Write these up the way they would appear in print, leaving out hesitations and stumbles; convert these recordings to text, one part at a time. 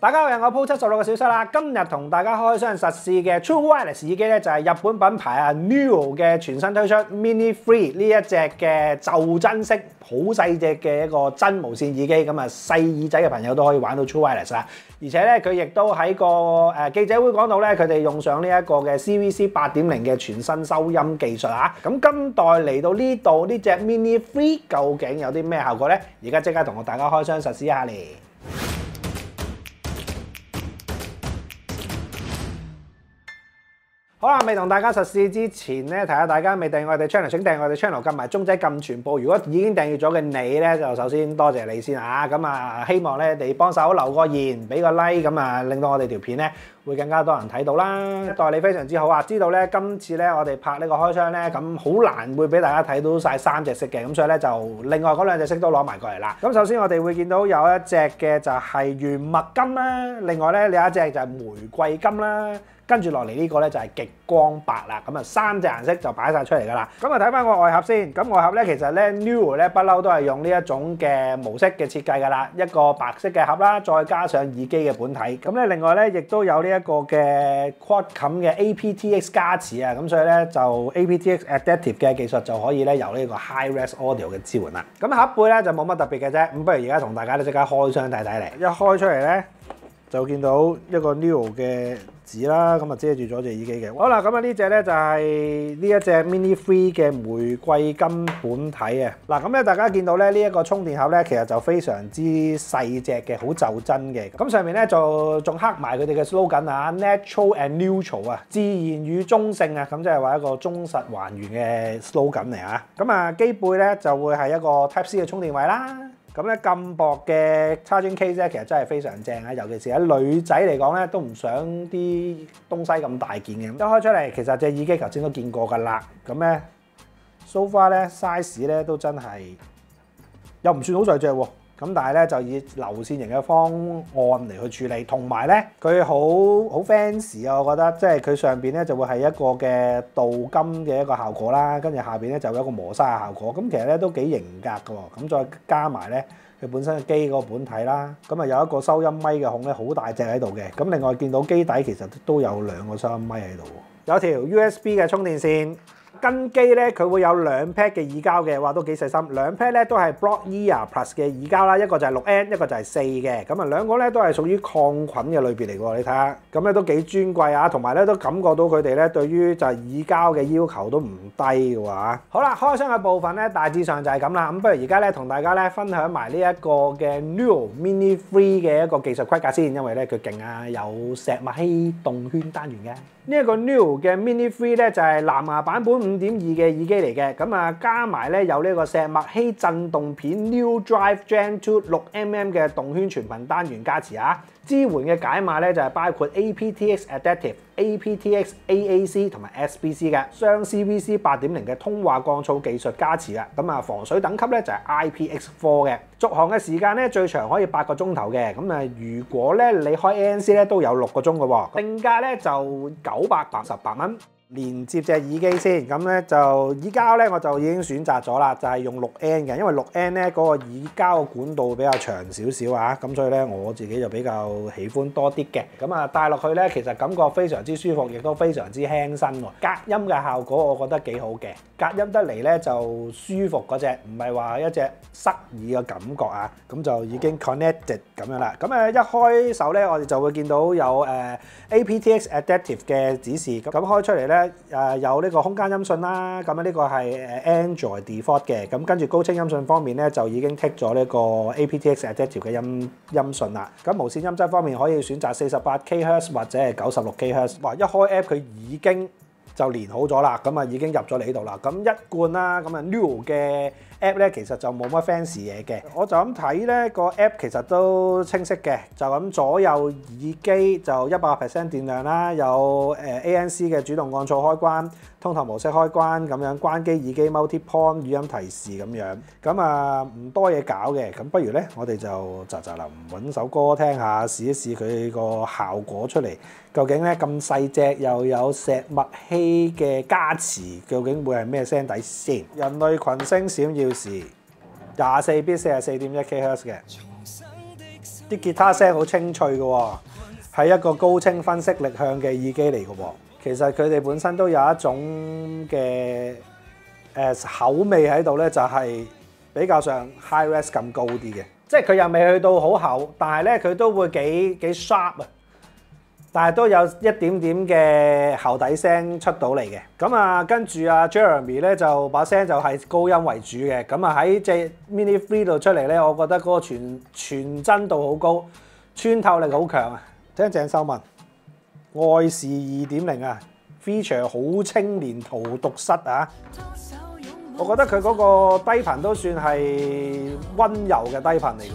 大家好，我 Pro 76嘅小室啦，今日同大家開箱實試嘅 True Wireless 耳機咧，就係日本品牌啊 Neo 嘅全新推出 Mini Free 呢一隻嘅袖珍式好細隻嘅一個真無線耳機，咁啊細耳仔嘅朋友都可以玩到 True Wireless 啦。而且咧佢亦都喺個記者會講到咧，佢哋用上呢一個嘅 CVC 8.0嘅全新收音技術啊。咁今代嚟到呢度呢隻 Mini Free 究竟有啲咩效果咧？而家即刻同大家開箱實試一下嚟。好啦，未同大家實試之前咧，提下大家未訂閱我哋 channel， 請訂閱我哋 channel， 撳埋鐘仔撳全部。如果已經訂閱咗嘅你咧，就首先多謝你先啊！咁啊，希望咧你幫手留個言，俾個 like， 咁啊，令到我哋條片咧會更加多人睇到啦。代理非常之好啊！知道咧今次咧我哋拍呢個開箱咧，咁好難會俾大家睇到晒3隻色嘅，咁所以咧就另外嗰2隻色都攞埋過嚟啦。咁首先我哋會見到有一隻嘅就係原麥金啦，另外咧有一隻就係玫瑰金啦。跟住落嚟呢個咧就係極光白啦，咁啊3隻顏色就擺晒出嚟㗎啦。咁啊睇翻個外盒先，咁外盒咧其實咧 Neo 咧不嬲都係用呢一種嘅模式嘅設計㗎啦，一個白色嘅盒啦，再加上耳機嘅本體。咁咧另外咧亦都有呢一個嘅 Qualcomm 嘅 aptX 加持啊，咁所以咧就 aptX Adaptive 嘅技術就可以咧由呢個 Hi-Res Audio 嘅支援啦。咁盒背咧就冇乜特別嘅啫，咁不如而家同大家咧即刻開箱睇睇嚟。一開出嚟咧就見到一個 Neo 嘅紙啦，咁啊遮住咗隻耳機嘅。好啦，咁啊呢隻咧就係呢一隻 Mini Free 嘅玫瑰金本體啊。嗱，咁咧大家見到咧呢一個充電盒咧，其實就非常之細隻嘅，好就真嘅。咁上面咧就仲刻埋佢哋嘅 slogan 啊 ，Natural and Neutral 啊，自然與中性啊，咁即係話一個忠實還原嘅 slogan 嚟啊。咁啊機背咧就會係一個 Type C 嘅充電位啦。咁咧咁薄嘅 charging case 咧，其實真係非常正啊！尤其是喺女仔嚟講咧，都唔想啲東西咁大件嘅。一開出嚟，其實隻耳機頭先都見過㗎啦。咁咧 so far 咧 size 咧都真係又唔算好細隻喎。咁但係咧就以流線型嘅方案嚟去處理，同埋咧佢好 fancy 啊！我覺得即係佢上邊咧就會係一個嘅鍍金嘅一個效果啦，跟住下邊咧就有一個磨砂嘅效果。咁其實咧都幾型格㗎喎。咁再加埋咧佢本身嘅機嗰個本體啦，咁啊有一個收音咪嘅孔咧好大隻喺度嘅。咁另外見到機底其實都有2個收音咪喺度，有條 USB 嘅充電線。跟機咧，佢會有2 pad 嘅耳膠嘅，話都幾細心。2 pad 咧都係 Broad Ear Plus 嘅耳膠啦，一個就係6N，一個就係4嘅。咁啊2個咧都係屬於抗菌嘅類別嚟喎，你睇下，咁咧都幾尊貴啊，同埋咧都感覺到佢哋咧對於就係耳膠嘅要求都唔低嘅喎。好啦，開箱嘅部分咧大致上就係咁啦。咁不如而家咧同大家咧分享埋呢一個嘅 Neo Mini Free 嘅一個技術規格先，因為咧佢勁啊，有石墨烯動圈單元嘅。呢一個 Neo 嘅 Mini Free 咧就係藍牙版本5.2嘅耳機嚟嘅，咁啊加埋咧有呢個石墨烯震動片 New Drive Gen 2 6mm 嘅動圈全頻單元加持啊，支援嘅解碼咧就係包括 aptX Adaptive、aptX AAC 同埋 SBC 嘅雙 CVC 8.0嘅通話降噪技術加持啊，咁啊防水等級咧就係 IPX4 嘅，續航嘅時間咧最長可以8個鐘頭嘅，咁啊如果咧你開 ANC 咧都有6個鐘嘅喎，定價咧就988蚊。連接隻耳機先，咁咧就耳膠咧我就已經選擇咗啦，就係用6N嘅，因為6N咧嗰個耳膠嘅管道比較長少少啊，咁所以咧我自己就比較喜歡多啲嘅。咁啊戴落去咧，其實感覺非常之舒服，亦都非常之輕身喎。隔音嘅效果我覺得幾好嘅，隔音得嚟咧就舒服嗰隻，唔係話一隻塞耳嘅感覺啊。咁就已經 connected 咁樣啦。咁一開手咧，我哋就會見到有aptX Adaptive 嘅指示，咁開出嚟咧。有呢個空間音訊啦，咁呢個係Android default 嘅，咁跟住高清音訊方面咧就已經剔咗呢個 aptX Adaptive 嘅音訊啦。咁無線音質方面可以選擇48kHz 或者係96kHz。哇！一開 app 佢已經就連好咗啦，咁啊已經入咗嚟呢度啦。咁一貫啦，咁啊 Neo 嘅 app 咧其實就冇乜 fancy 嘢嘅，我就咁睇咧個 app 其實都清晰嘅，就咁左右耳機就100% 電量啦，有ANC 嘅主動降噪開關、通透模式開關咁樣，關機耳機 multi-point 語音提示咁樣，咁啊唔多嘢搞嘅，咁不如咧我哋就嗱揾首歌聽下，試一試佢個效果出嚟，究竟咧咁細隻又有石墨烯嘅加持，究竟會係咩聲底先？人類群星閃耀時，24bit 44.1kHz 嘅。啲吉他聲好清脆嘅喎，係一個高清分析力向嘅耳機嚟嘅喎。其實佢哋本身都有一種嘅口味喺度咧，就係比較上 high res 咁高啲嘅，即係佢又未去到好厚，但係咧佢都會幾 sharp 啊，但係都有一點點嘅喉底聲出到嚟嘅。咁啊，跟住啊 Jeremy 咧就把聲就係高音為主嘅。咁啊喺隻 Mini 3度出嚟咧，我覺得嗰個傳真度好高，穿透力好強啊！聽鄭秀文愛是2.0啊 ，feature 好青年荼毒室啊！我覺得佢嗰個低頻都算係溫柔嘅低頻嚟嘅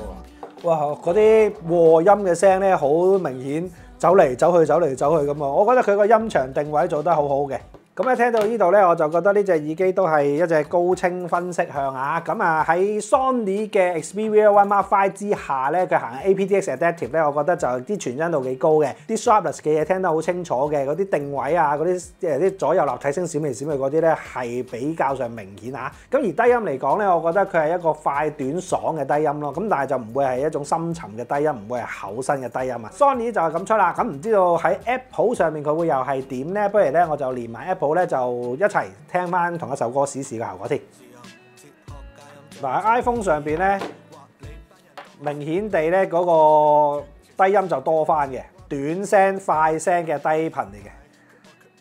喎。哇！嗰啲和音嘅聲咧，好明顯走嚟走去、走嚟走去咁啊！我覺得佢個音場定位做得好好嘅。咁咧聽到呢度咧，我就覺得呢隻耳機都係一隻高清分析向啊！咁啊喺 Sony 嘅 Xperia One Mark 5之下咧，佢行 aptX Adaptive 咧，我覺得就啲傳真度幾高嘅，啲 sharpness 嘅嘢聽得好清楚嘅，嗰啲定位啊，嗰啲啲左右立體聲閃嚟閃去嗰啲咧係比較上明顯啊！咁而低音嚟講咧，我覺得佢係一個快短爽嘅低音咯，咁但係就唔會係一種深沉嘅低音，唔會係厚身嘅低音啊。Sony 就係咁出啦，咁唔知道喺 Apple 上面佢會又係點咧？不如咧我就連埋 Apple咧就一齊聽翻同一首歌試試嘅效果先。嗱喺 iPhone 上邊咧，明顯地咧嗰個低音就多翻嘅，短聲快聲嘅低頻嚟嘅。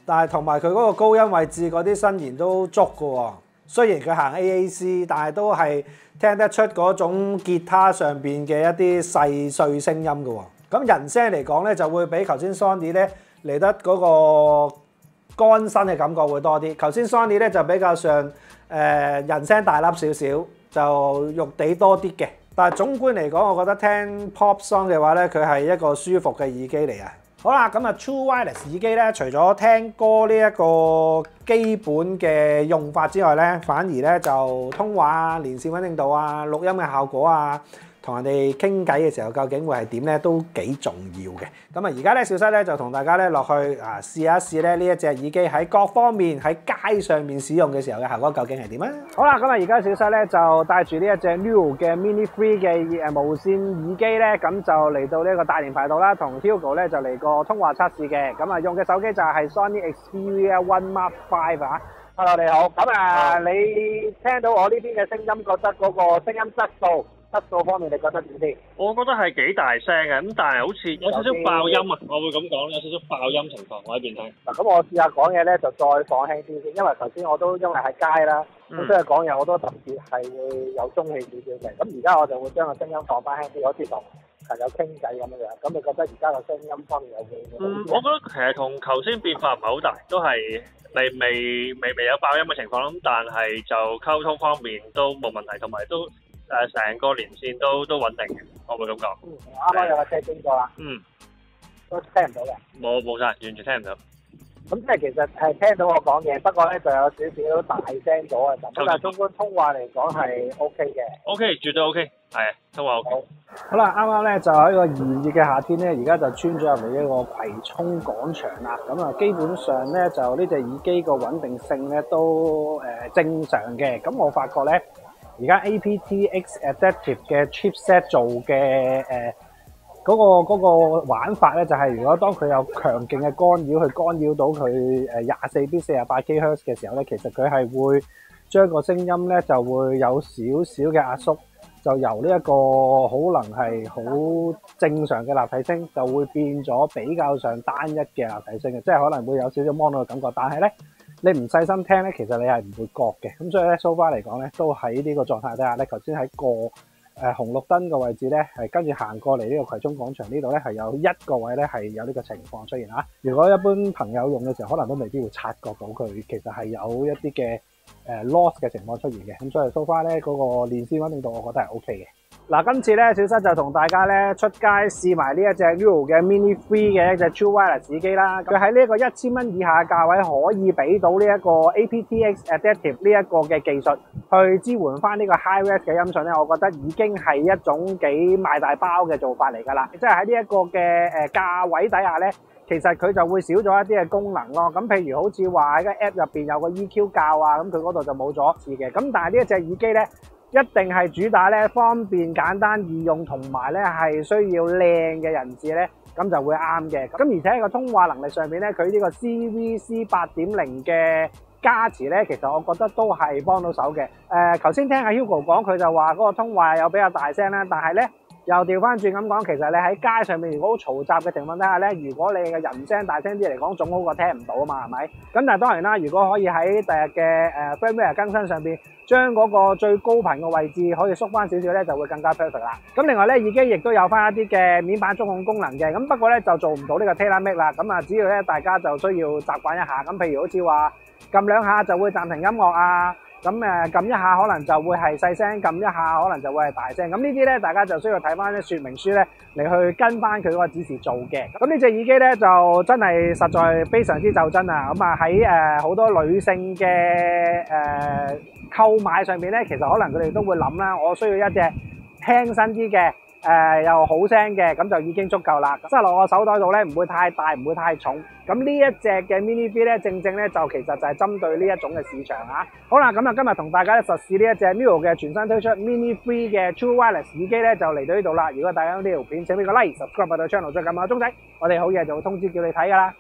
但係同埋佢嗰個高音位置嗰啲伸延都足嘅喎。雖然佢行 AAC，但係都係聽得出嗰種吉他上邊嘅一啲細碎聲音嘅喎。咁人聲嚟講咧，就會比頭先 Sony 咧嚟得嗰個乾身嘅感覺會多啲，頭先 Sony 咧就比較上人聲大粒少少，就肉地多啲嘅。但係總觀嚟講，我覺得聽 pop song 嘅話咧，佢係一個舒服嘅耳機嚟啊。好啦，咁啊 True Wireless 耳機咧，除咗聽歌呢一個基本嘅用法之外咧，反而咧就通話啊、連線穩定度啊、錄音嘅效果啊，同人哋傾偈嘅時候究竟會係點咧，都幾重要嘅。咁啊，而家咧小西咧就同大家咧落去試一試咧呢一隻耳機喺各方面喺街上面使用嘅時候嘅效果究竟係點啊？好啦，咁啊而家小西咧就帶住呢一隻 Newell 嘅 Mini 3嘅無線耳機咧，咁就嚟到呢一個大連排道啦，同 Hugo 咧就嚟個通話測試嘅。咁啊用嘅手機就係 Sony Xperia One Mark 5啊。Hello 你好，咁啊你聽到我呢邊嘅聲音，覺得嗰個聲音質素方面你覺得點先？我覺得係幾大聲嘅，咁但係好似有少少爆音啊！我會咁講，有少少爆音情況我喺邊聽。嗱，咁我試下講嘢咧，就再放輕啲先，因為頭先我都因為喺街啦，咁所以講嘢我都特別係會有中氣少少嘅。咁而家我就會將個聲音放翻輕啲，好似同朋友傾偈咁樣樣。咁你覺得而家個聲音方面有幾？我覺得其實同頭先變化唔係好大，都係未有爆音嘅情況啦。咁但係就溝通方面都冇問題，同埋都。成個連線都穩定嘅，我會咁講。啱啱有個車經過啦。都聽唔到嘅。冇晒，完全聽唔到。咁即係其實係聽到我講嘢，不過咧就有少少大聲咗嘅咁。但係中觀通話嚟講係 OK 嘅。OK，絕對 OK，係通話 OK。好啦，啱啱咧就喺個炎熱嘅夏天咧，而家就穿咗入嚟一個葵涌廣場啦。咁啊，基本上咧就呢隻耳機個穩定性咧都正常嘅。咁我發覺咧。而家 aptX Adaptive 嘅 chipset 做嘅嗰個玩法咧，就係如果當佢有強勁嘅干擾去干擾到佢24 bit 48 kHz 嘅時候咧，其實佢係會將個聲音咧就會有少少嘅壓縮，就由呢一個可能係好正常嘅立體聲，就會變咗比較上單一嘅立體聲嘅，即係可能會有少少 mono 嘅感覺，但係咧。你唔細心聽咧，其實你係唔會覺嘅。咁所以咧 so far 嚟講咧，都喺呢個狀態底下咧，頭先喺個紅綠燈嘅位置咧，係跟住行過嚟呢個葵涌廣場呢度咧，係有一個位咧係有呢個情況出現啊。如果一般朋友用嘅時候，可能都未必會察覺到佢其實係有一啲嘅loss 嘅情況出現嘅。咁所以 so far 咧嗰個連線穩定度，我覺得係 OK 嘅。嗱，今次咧小新就同大家咧出街試埋呢一隻 Newell 嘅 Mini 3嘅一隻 True Wireless 耳機啦。佢喺呢一個1000蚊以下嘅價位可以俾到呢一個 aptX Adaptive 呢一個嘅技術去支援翻呢個 High Res 嘅音訊咧，我覺得已經係一種幾賣大包嘅做法嚟㗎啦。即係喺呢一個嘅價位底下咧，其實佢就會少咗一啲嘅功能咯。咁譬如好似話喺個 App 入邊有個 EQ 校啊，咁佢嗰度就冇咗嘅。咁但係呢一隻耳機咧，一定係主打咧方便、簡單、易用，同埋咧係需要靚嘅人士咧，咁就會啱嘅。咁而且喺個通話能力上面咧，佢呢個 CVC 8.0嘅加持咧，其實我覺得都係幫到手嘅。頭先聽阿 Hugo 講，佢就話嗰個通話有比較大聲啦，但係咧又調翻轉咁講，其實你喺街上面如果好嘈雜嘅情況底下咧，如果你嘅人聲大聲啲嚟講，總好過聽唔到啊嘛，係咪？咁但係當然啦，如果可以喺第日嘅firmware 更新上邊，將嗰個最高頻嘅位置可以縮翻少少咧，就會更加 perfect 啦。咁另外咧，耳機亦都有翻一啲嘅面板觸控功能嘅，咁不過咧就做唔到呢個 TaylorMade 啦。咁啊，只要咧大家就需要習慣一下。咁譬如好似話撳兩下就會暫停音樂啊。咁撳一下可能就會係細聲，撳一下可能就會係大聲。咁呢啲咧，大家就需要睇翻啲說明書咧嚟去跟翻佢嗰個指示做嘅。咁呢隻耳機咧就真係實在非常之就真啊！咁啊喺好多女性嘅購買上面咧，其實可能佢哋都會諗啦，我需要一隻輕身啲嘅。又好聲嘅，咁就已經足夠啦。塞落我手袋度咧，唔會太大，唔會太重。咁呢一隻嘅 Mini V 咧，正正咧就其實就係針對呢一種嘅市場啊。好啦，咁啊今日同大家實試呢一隻 Mio 嘅全新推出 Mini V 嘅 True Wireless 耳機咧，就嚟到呢度啦。如果大家有呢條片，請俾個 like、subscribe 到 channel，再撳下鐘仔，我哋好嘢就會通知叫你睇噶啦。